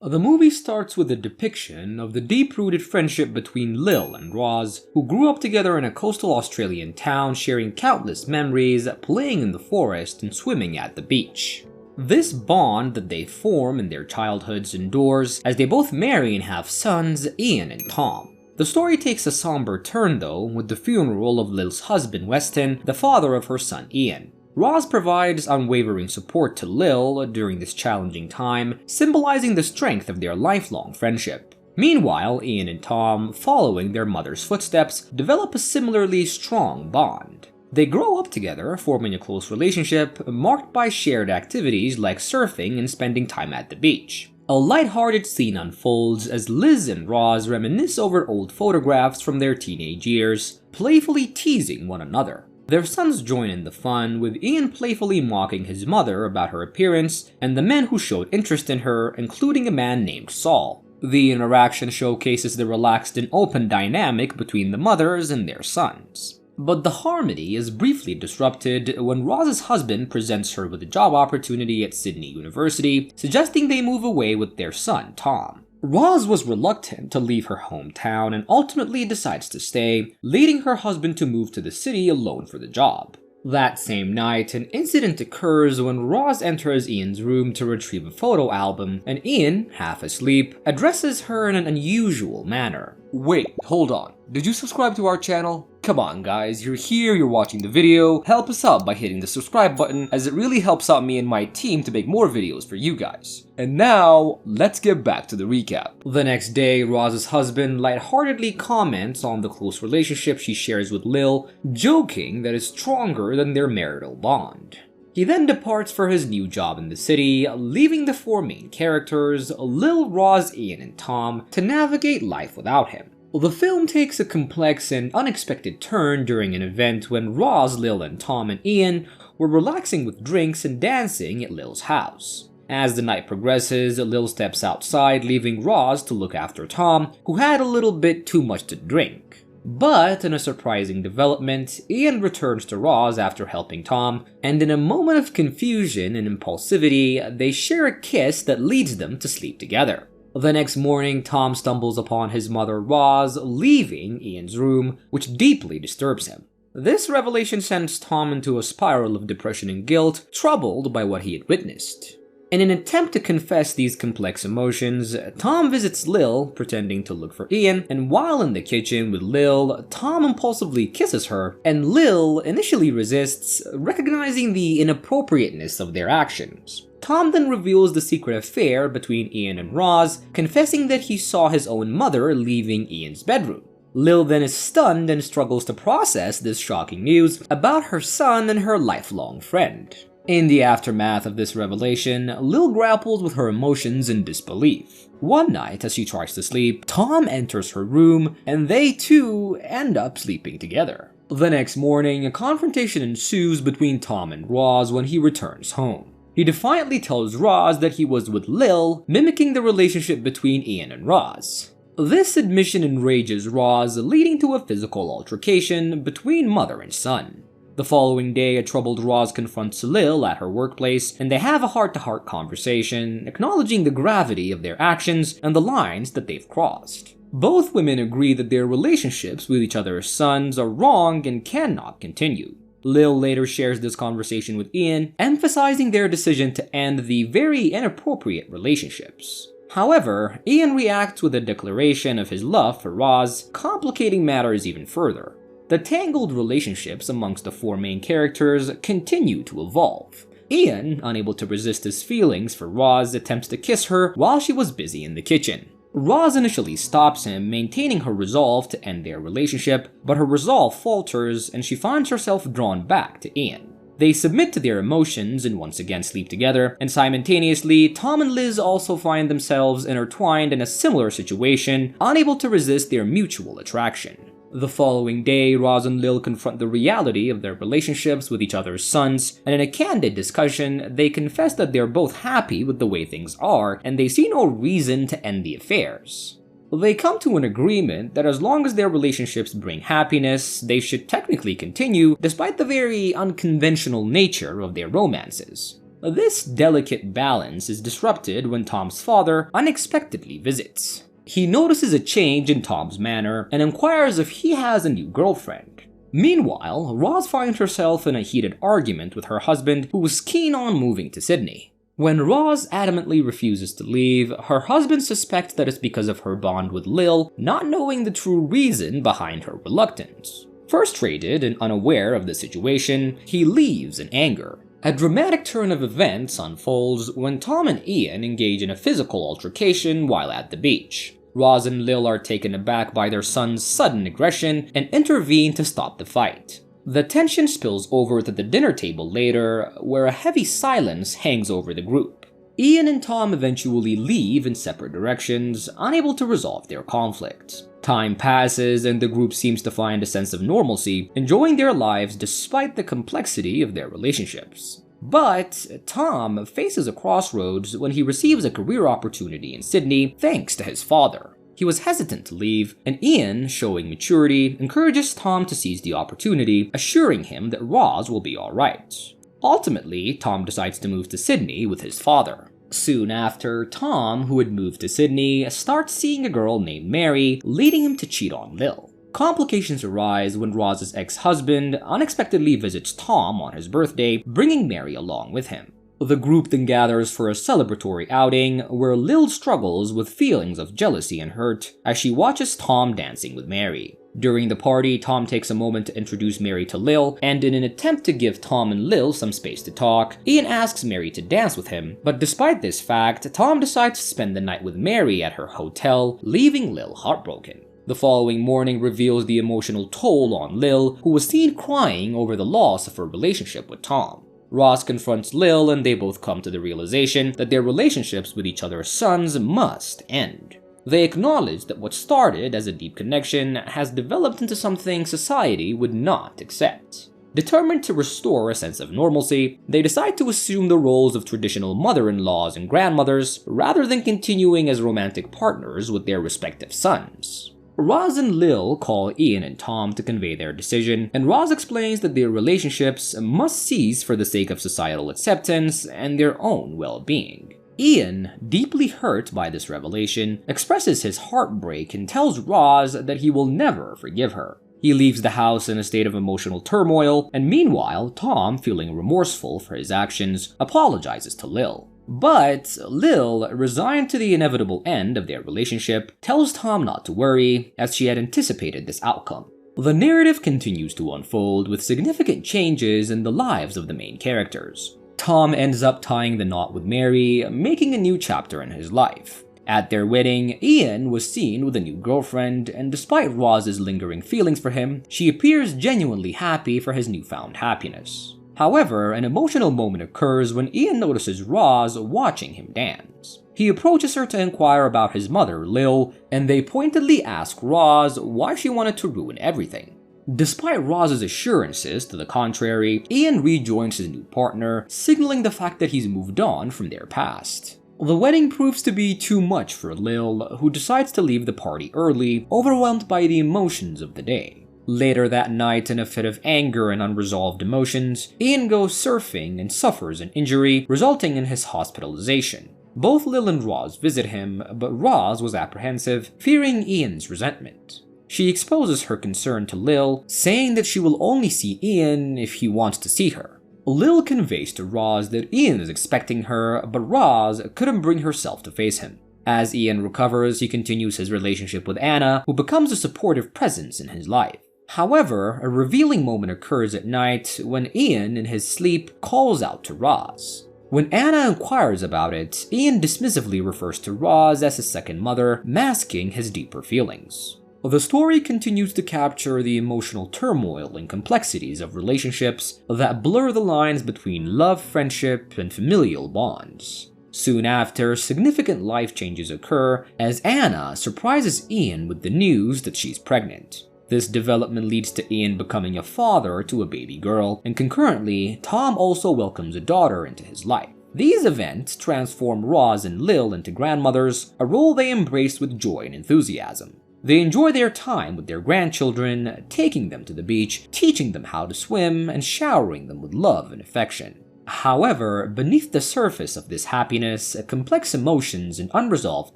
The movie starts with a depiction of the deep-rooted friendship between Lil and Roz, who grew up together in a coastal Australian town, sharing countless memories, playing in the forest and swimming at the beach. This bond that they form in their childhoods endures as they both marry and have sons, Ian and Tom. The story takes a somber turn though, with the funeral of Lil's husband Weston, the father of her son Ian. Roz provides unwavering support to Lil during this challenging time, symbolizing the strength of their lifelong friendship. Meanwhile, Ian and Tom, following their mother's footsteps, develop a similarly strong bond. They grow up together, forming a close relationship marked by shared activities like surfing and spending time at the beach. A lighthearted scene unfolds as Liz and Roz reminisce over old photographs from their teenage years, playfully teasing one another. Their sons join in the fun, with Ian playfully mocking his mother about her appearance and the men who showed interest in her, including a man named Saul. The interaction showcases the relaxed and open dynamic between the mothers and their sons. But the harmony is briefly disrupted when Roz's husband presents her with a job opportunity at Sydney University, suggesting they move away with their son, Tom. Roz was reluctant to leave her hometown and ultimately decides to stay, leading her husband to move to the city alone for the job. That same night, an incident occurs when Roz enters Ian's room to retrieve a photo album, and Ian, half asleep, addresses her in an unusual manner. Wait, hold on. Did you subscribe to our channel? Come on guys, you're here, you're watching the video. Help us out by hitting the subscribe button, as it really helps out me and my team to make more videos for you guys. And now, let's get back to the recap. The next day, Roz's husband lightheartedly comments on the close relationship she shares with Lil, joking that it's stronger than their marital bond. He then departs for his new job in the city, leaving the four main characters, Lil, Roz, Ian, and Tom, to navigate life without him. The film takes a complex and unexpected turn during an event when Roz, Lil, and Tom and Ian were relaxing with drinks and dancing at Lil's house. As the night progresses, Lil steps outside, leaving Roz to look after Tom, who had a little bit too much to drink. But in a surprising development, Ian returns to Roz after helping Tom, and in a moment of confusion and impulsivity, they share a kiss that leads them to sleep together. The next morning, Tom stumbles upon his mother Roz leaving Ian's room, which deeply disturbs him. This revelation sends Tom into a spiral of depression and guilt, troubled by what he had witnessed. In an attempt to confess these complex emotions, Tom visits Lil, pretending to look for Ian, and while in the kitchen with Lil, Tom impulsively kisses her, and Lil initially resists, recognizing the inappropriateness of their actions. Tom then reveals the secret affair between Ian and Roz, confessing that he saw his own mother leaving Ian's bedroom. Lil then is stunned and struggles to process this shocking news about her son and her lifelong friend. In the aftermath of this revelation, Lil grapples with her emotions in disbelief. One night, as she tries to sleep, Tom enters her room, and they too end up sleeping together. The next morning, a confrontation ensues between Tom and Roz when he returns home. He defiantly tells Roz that he was with Lil, mimicking the relationship between Ian and Roz. This admission enrages Roz, leading to a physical altercation between mother and son. The following day, a troubled Roz confronts Lil at her workplace, and they have a heart-to-heart conversation, acknowledging the gravity of their actions and the lines that they've crossed. Both women agree that their relationships with each other's sons are wrong and cannot continue. Lil later shares this conversation with Ian, emphasizing their decision to end the very inappropriate relationships. However, Ian reacts with a declaration of his love for Roz, complicating matters even further. The tangled relationships amongst the four main characters continue to evolve. Ian, unable to resist his feelings for Roz, attempts to kiss her while she was busy in the kitchen. Roz initially stops him, maintaining her resolve to end their relationship, but her resolve falters and she finds herself drawn back to Ian. They submit to their emotions and once again sleep together, and simultaneously, Tom and Liz also find themselves intertwined in a similar situation, unable to resist their mutual attraction. The following day, Roz and Lil confront the reality of their relationships with each other's sons, and in a candid discussion, they confess that they're both happy with the way things are, and they see no reason to end the affairs. They come to an agreement that as long as their relationships bring happiness, they should technically continue, despite the very unconventional nature of their romances. This delicate balance is disrupted when Tom's father unexpectedly visits. He notices a change in Tom's manner and inquires if he has a new girlfriend. Meanwhile, Roz finds herself in a heated argument with her husband, who was keen on moving to Sydney. When Roz adamantly refuses to leave, her husband suspects that it's because of her bond with Lil, not knowing the true reason behind her reluctance. Frustrated and unaware of the situation, he leaves in anger. A dramatic turn of events unfolds when Tom and Ian engage in a physical altercation while at the beach. Roz and Lil are taken aback by their son's sudden aggression and intervene to stop the fight. The tension spills over to the dinner table later, where a heavy silence hangs over the group. Ian and Tom eventually leave in separate directions, unable to resolve their conflict. Time passes and the group seems to find a sense of normalcy, enjoying their lives despite the complexity of their relationships. But Tom faces a crossroads when he receives a career opportunity in Sydney thanks to his father. He was hesitant to leave, and Ian, showing maturity, encourages Tom to seize the opportunity, assuring him that Roz will be alright. Ultimately, Tom decides to move to Sydney with his father. Soon after, Tom, who had moved to Sydney, starts seeing a girl named Mary, leading him to cheat on Lil. Complications arise when Roz's ex-husband unexpectedly visits Tom on his birthday, bringing Mary along with him. The group then gathers for a celebratory outing, where Lil struggles with feelings of jealousy and hurt as she watches Tom dancing with Mary. During the party, Tom takes a moment to introduce Mary to Lil, and in an attempt to give Tom and Lil some space to talk, Ian asks Mary to dance with him, but despite this fact, Tom decides to spend the night with Mary at her hotel, leaving Lil heartbroken. The following morning reveals the emotional toll on Lil, who was seen crying over the loss of her relationship with Tom. Roz confronts Lil and they both come to the realization that their relationships with each other's sons must end. They acknowledge that what started as a deep connection has developed into something society would not accept. Determined to restore a sense of normalcy, they decide to assume the roles of traditional mother-in-laws and grandmothers rather than continuing as romantic partners with their respective sons. Roz and Lil call Ian and Tom to convey their decision, and Roz explains that their relationships must cease for the sake of societal acceptance and their own well-being. Ian, deeply hurt by this revelation, expresses his heartbreak and tells Roz that he will never forgive her. He leaves the house in a state of emotional turmoil, and meanwhile, Tom, feeling remorseful for his actions, apologizes to Lil. But Lil, resigned to the inevitable end of their relationship, tells Tom not to worry, as she had anticipated this outcome. The narrative continues to unfold with significant changes in the lives of the main characters. Tom ends up tying the knot with Mary, making a new chapter in his life. At their wedding, Ian was seen with a new girlfriend, and despite Roz's lingering feelings for him, she appears genuinely happy for his newfound happiness. However, an emotional moment occurs when Ian notices Roz watching him dance. He approaches her to inquire about his mother, Lil, and they pointedly ask Roz why she wanted to ruin everything. Despite Roz's assurances to the contrary, Ian rejoins his new partner, signaling the fact that he's moved on from their past. The wedding proves to be too much for Lil, who decides to leave the party early, overwhelmed by the emotions of the day. Later that night, in a fit of anger and unresolved emotions, Ian goes surfing and suffers an injury, resulting in his hospitalization. Both Lil and Roz visit him, but Roz was apprehensive, fearing Ian's resentment. She exposes her concern to Lil, saying that she will only see Ian if he wants to see her. Lil conveys to Roz that Ian is expecting her, but Roz couldn't bring herself to face him. As Ian recovers, he continues his relationship with Anna, who becomes a supportive presence in his life. However, a revealing moment occurs at night when Ian, in his sleep, calls out to Roz. When Anna inquires about it, Ian dismissively refers to Roz as his second mother, masking his deeper feelings. The story continues to capture the emotional turmoil and complexities of relationships that blur the lines between love, friendship, and familial bonds. Soon after, significant life changes occur as Anna surprises Ian with the news that she's pregnant. This development leads to Ian becoming a father to a baby girl, and concurrently, Tom also welcomes a daughter into his life. These events transform Roz and Lil into grandmothers, a role they embrace with joy and enthusiasm. They enjoy their time with their grandchildren, taking them to the beach, teaching them how to swim, and showering them with love and affection. However, beneath the surface of this happiness, complex emotions and unresolved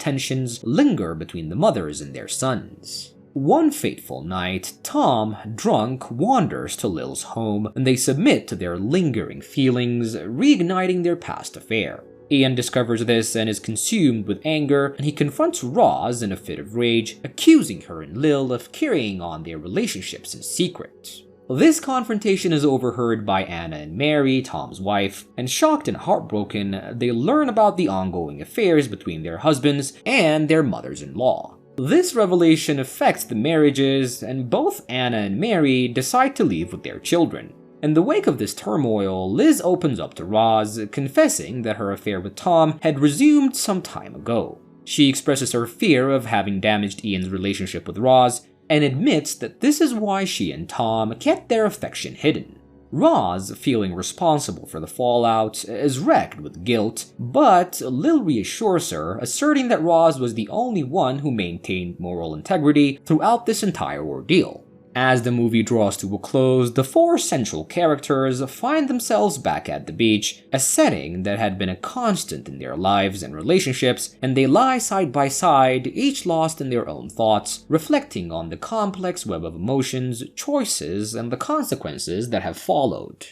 tensions linger between the mothers and their sons. One fateful night, Tom, drunk, wanders to Lil's home, and they submit to their lingering feelings, reigniting their past affair. Ian discovers this and is consumed with anger, and he confronts Roz in a fit of rage, accusing her and Lil of carrying on their relationships in secret. This confrontation is overheard by Anna and Mary, Tom's wife, and shocked and heartbroken, they learn about the ongoing affairs between their husbands and their mothers-in-law. This revelation affects the marriages, and both Anna and Mary decide to leave with their children. In the wake of this turmoil, Liz opens up to Roz, confessing that her affair with Tom had resumed some time ago. She expresses her fear of having damaged Ian's relationship with Roz, and admits that this is why she and Tom kept their affection hidden. Roz, feeling responsible for the fallout, is wrecked with guilt, but Lil reassures her, asserting that Roz was the only one who maintained moral integrity throughout this entire ordeal. As the movie draws to a close, the four central characters find themselves back at the beach, a setting that had been a constant in their lives and relationships, and they lie side by side, each lost in their own thoughts, reflecting on the complex web of emotions, choices, and the consequences that have followed.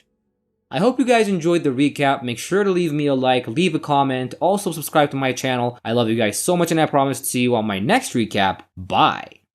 I hope you guys enjoyed the recap. Make sure to leave me a like, leave a comment, also subscribe to my channel. I love you guys so much, and I promise to see you on my next recap. Bye!